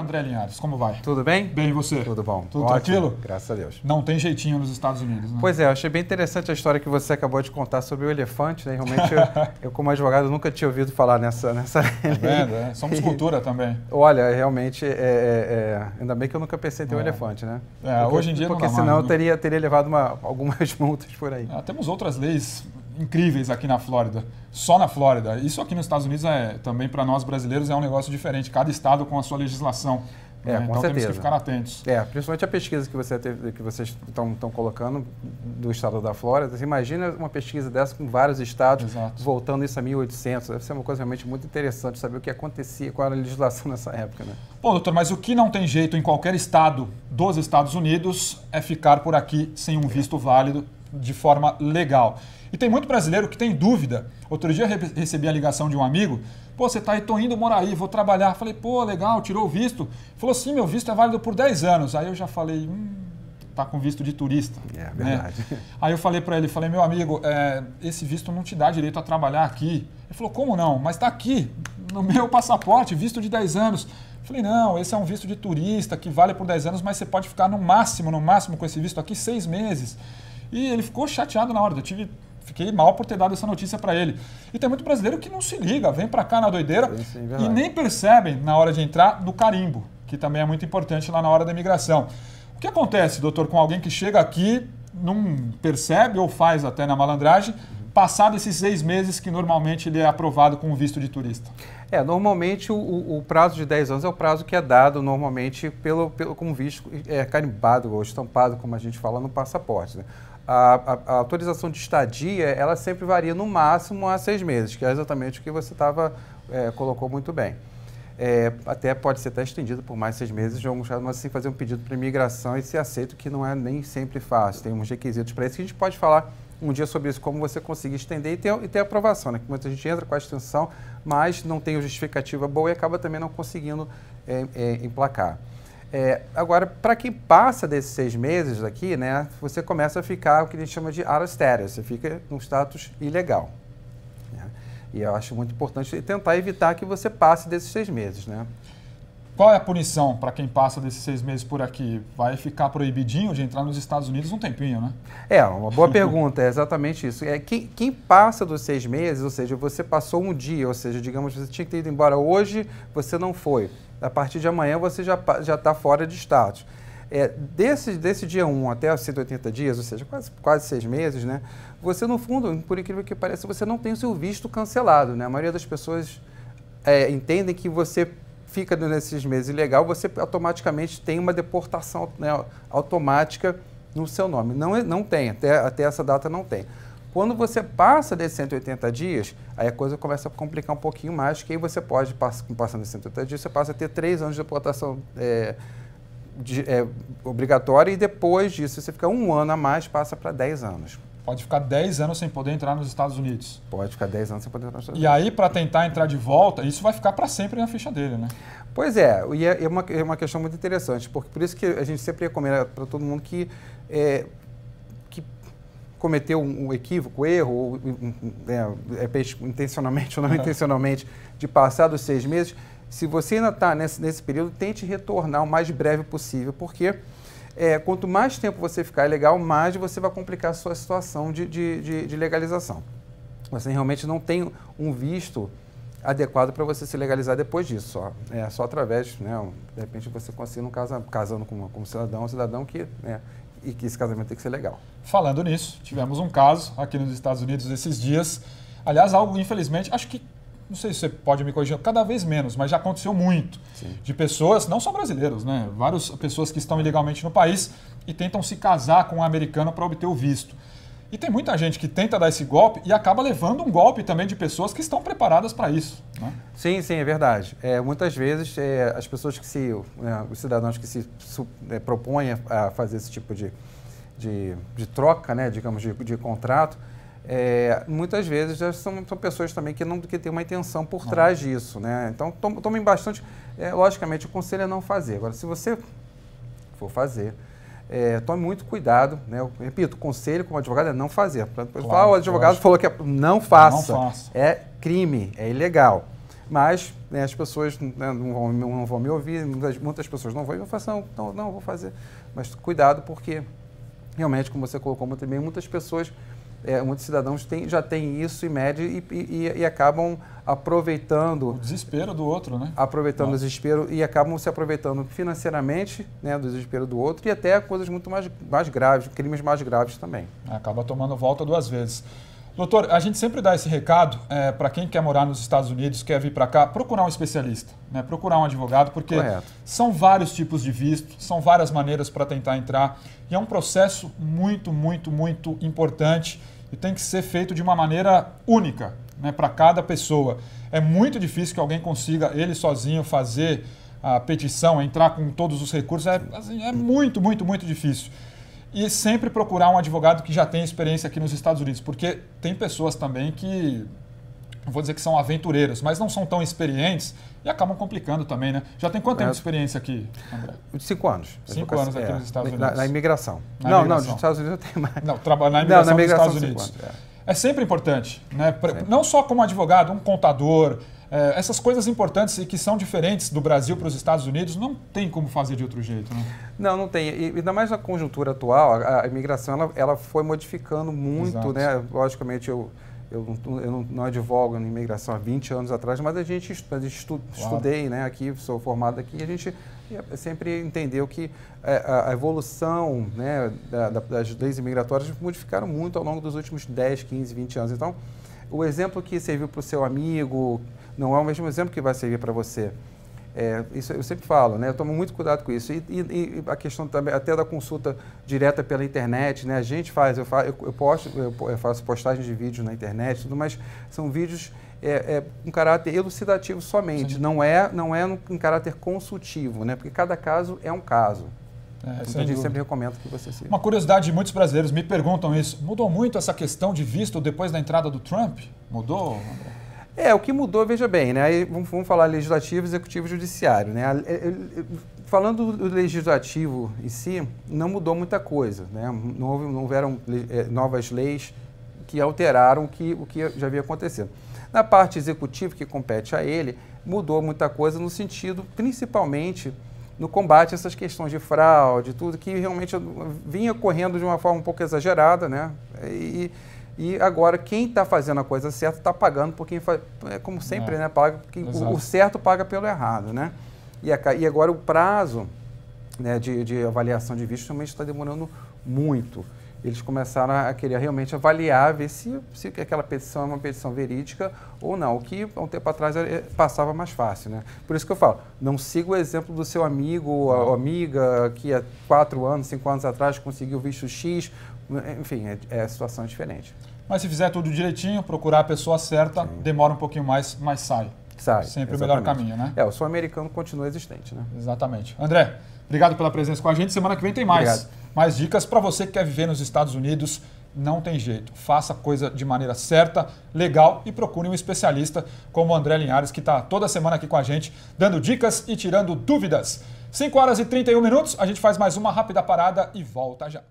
André Linhares, como vai? Tudo bem? Bem, e você? Tudo bom. Tudo Ótimo. tranquilo? Graças a Deus. Não tem jeitinho nos Estados Unidos, né? Pois é, eu achei bem interessante a história que você acabou de contar sobre o elefante, né? Realmente, eu como advogado, nunca tinha ouvido falar nessa Tá vendo? É. Somos cultura também. Olha, realmente, ainda bem que eu nunca pensei em ter um elefante, né? Hoje em dia porque não dá mais, senão né? eu teria levado algumas multas por aí. Temos outras leis incríveis aqui na Flórida, só na Flórida. Isso aqui nos Estados Unidos também para nós brasileiros é um negócio diferente, cada estado com a sua legislação. Com então certeza. temos que ficar atentos. Principalmente a pesquisa que vocês estão colocando do estado da Flórida. Você imagina uma pesquisa dessa com vários estados, Exato. voltando isso a 1800. Deve ser uma coisa realmente muito interessante saber o que acontecia com a legislação nessa época, né? Bom, doutor, mas o que não tem jeito em qualquer estado dos Estados Unidos é ficar por aqui sem um visto válido de forma legal. E tem muito brasileiro que tem dúvida. Outro dia eu recebi a ligação de um amigo. Pô, você tá aí, tô indo morar aí, vou trabalhar. Falei, pô, legal, tirou o visto. Falou, sim, meu visto é válido por 10 anos. Aí eu já falei, tá com visto de turista. É verdade. Né? Aí eu falei para ele, meu amigo, esse visto não te dá direito a trabalhar aqui. Ele falou, como não? Mas tá aqui, no meu passaporte, visto de 10 anos. Falei, não, esse é um visto de turista que vale por 10 anos, mas você pode ficar no máximo com esse visto aqui 6 meses. E ele ficou chateado na hora, fiquei mal por ter dado essa notícia para ele. E tem muito brasileiro que não se liga, vem para cá na doideira e nem percebem na hora de entrar do carimbo, que também é muito importante lá na hora da imigração. O que acontece, doutor, com alguém que chega aqui, não percebe ou faz até na malandragem, passado esses 6 meses que normalmente ele é aprovado com o visto de turista? Normalmente o prazo de 10 anos é o prazo que é dado normalmente com visto carimbado ou estampado, como a gente fala, no passaporte, né? A autorização de estadia, ela sempre varia no máximo a 6 meses, que é exatamente o que você colocou muito bem. Até pode ser até estendido por mais 6 meses, mas assim fazer um pedido para imigração e ser aceito, que não é nem sempre fácil. Tem uns requisitos para isso que a gente pode falar um dia sobre isso, como você conseguir estender e ter aprovação, né? Que muita gente entra com a extensão, mas não tem justificativa boa e acaba também não conseguindo emplacar. Agora, para quem passa desses 6 meses aqui, né, você começa a ficar o que a gente chama de out of status, você fica num status ilegal. Né? E eu acho muito importante tentar evitar que você passe desses 6 meses. Né? Qual é a punição para quem passa desses 6 meses por aqui? Vai ficar proibidinho de entrar nos Estados Unidos um tempinho, né? Uma boa pergunta, é exatamente isso. Quem passa dos 6 meses, ou seja, você passou um dia, ou seja, digamos, você tinha que ter ido embora hoje, você não foi. A partir de amanhã você já está fora de status. Desse dia 1 até os 180 dias, ou seja, quase 6 meses, né? Você, no fundo, por incrível que pareça, você não tem o seu visto cancelado, né? A maioria das pessoas entendem que você fica nesses meses ilegal, você automaticamente tem uma deportação, né, automática no seu nome. Não tem, até essa data não tem. Quando você passa desses 180 dias, aí a coisa começa a complicar um pouquinho mais, que aí você pode, passando desses 180 dias, você passa a ter 3 anos de deportação obrigatória e depois disso, você fica 1 ano a mais, passa para 10 anos. Pode ficar 10 anos sem poder entrar nos Estados Unidos. Pode ficar 10 anos sem poder entrar nos Estados Unidos. Unidos. E aí, para tentar entrar de volta, isso vai ficar para sempre na ficha dele, né? Pois é, e é uma questão muito interessante, porque por isso que a gente sempre recomenda para todo mundo que cometeu um equívoco, erro, intencionalmente ou não intencionalmente, de passar dos 6 meses, se você ainda está nesse período, tente retornar o mais breve possível, porque quanto mais tempo você ficar ilegal, mais você vai complicar a sua situação de legalização. Você realmente não tem um visto adequado para você se legalizar depois disso, só através, né, de repente você conseguir casando com um cidadão que... e que esse casamento tem que ser legal. Falando nisso, tivemos um caso aqui nos Estados Unidos esses dias. Aliás, algo, infelizmente, acho que, não sei se você pode me corrigir, cada vez menos, mas já aconteceu muito. Sim. De pessoas, não só brasileiros, né? Várias pessoas que estão ilegalmente no país e tentam se casar com um americano para obter o visto. E tem muita gente que tenta dar esse golpe e acaba levando um golpe também de pessoas que estão preparadas para isso. Né? Sim, é verdade. Muitas vezes as pessoas os cidadãos que se propõem a fazer esse tipo de troca, né, digamos, de contrato, muitas vezes já são pessoas também que têm uma intenção por trás disso. Né? Então, tomem bastante... logicamente, o conselho é não fazer. Agora, se você for fazer... tome muito cuidado, né? Eu repito, o conselho como advogado é não fazer. Claro, o advogado falou que não faça. É crime, é ilegal. Mas né, as pessoas né, não vão me ouvir, muitas pessoas não vão, e eu falo assim, não, vou fazer. Mas cuidado, porque realmente, como você colocou muito bem, muitas pessoas, muitos cidadãos já têm isso em média e acabam aproveitando... O desespero do outro, né? Aproveitando o desespero e acabam se aproveitando financeiramente, né, do desespero do outro e até coisas muito mais graves, crimes mais graves também. Acaba tomando volta 2 vezes. Doutor, a gente sempre dá esse recado para quem quer morar nos Estados Unidos, quer vir para cá, procurar um especialista, né? Procurar um advogado, porque são vários tipos de visto, são várias maneiras para tentar entrar e é um processo muito, muito, muito importante e tem que ser feito de uma maneira única, né, para cada pessoa. É muito difícil que alguém consiga, ele sozinho, fazer a petição, entrar com todos os recursos, é muito, muito, muito difícil. E sempre procurar um advogado que já tem experiência aqui nos Estados Unidos, porque tem pessoas também que, não vou dizer que são aventureiros, mas não são tão experientes e acabam complicando também, né? Já tem quanto tempo de experiência aqui, André? 5 anos. 5 anos aqui nos Estados Unidos. Na imigração. Não, nos Estados Unidos eu tenho mais. Não, trabalhar na imigração dos Estados Unidos. 5 anos, É sempre importante, né? Não só como advogado, um contador, essas coisas importantes e que são diferentes do Brasil para os Estados Unidos, não tem como fazer de outro jeito, né? Não tem. E ainda mais na conjuntura atual, a imigração ela foi modificando muito, exato, né? Logicamente, eu não advogo na imigração há 20 anos atrás, mas estudei, né? Aqui, sou formado aqui, e a gente sempre entendeu que a evolução, né, das leis imigratórias modificaram muito ao longo dos últimos 10, 15, 20 anos. Então, o exemplo que serviu para o seu amigo não é o mesmo exemplo que vai servir para você. Isso eu sempre falo, né? Eu tomo muito cuidado com isso. E a questão também, até da consulta direta pela internet, né? A gente faz, eu faço postagens de vídeos na internet, tudo, mas são vídeos com caráter elucidativo somente, sim, não é um caráter consultivo, né? Porque cada caso é um caso. Então, a gente sempre recomenda que você siga. Uma curiosidade, muitos brasileiros me perguntam isso. Mudou muito essa questão de visto depois da entrada do Trump? Mudou, André? O que mudou, veja bem, né? Aí vamos falar legislativo, executivo e judiciário, né? Falando do legislativo em si, não mudou muita coisa, né? Não houveram novas leis que alteraram o que já havia acontecido. Na parte executiva, que compete a ele, mudou muita coisa no sentido, principalmente, no combate a essas questões de fraude, tudo que realmente vinha ocorrendo de uma forma um pouco exagerada, né? E agora, quem está fazendo a coisa certa está pagando por quem faz, como sempre, né? Paga, o certo paga pelo errado, né? E agora o prazo, né, de avaliação de visto realmente está demorando muito. Eles começaram a querer realmente avaliar, ver se aquela petição é uma petição verídica ou não, o que há um tempo atrás passava mais fácil, né? Por isso que eu falo, não siga o exemplo do seu amigo ou amiga que há 4 anos, 5 anos atrás conseguiu visto X, enfim, a situação é diferente. Mas se fizer tudo direitinho, procurar a pessoa certa, sim, demora um pouquinho mais, mas sai. Sempre exatamente. O melhor caminho, né? O sonho americano continua existente, né? Exatamente. André, obrigado pela presença com a gente. Semana que vem tem mais. Obrigado. Mais dicas para você que quer viver nos Estados Unidos. Não tem jeito. Faça a coisa de maneira certa, legal e procure um especialista como o André Linhares, que está toda semana aqui com a gente, dando dicas e tirando dúvidas. 5 horas e 31 minutos. A gente faz mais uma rápida parada e volta já.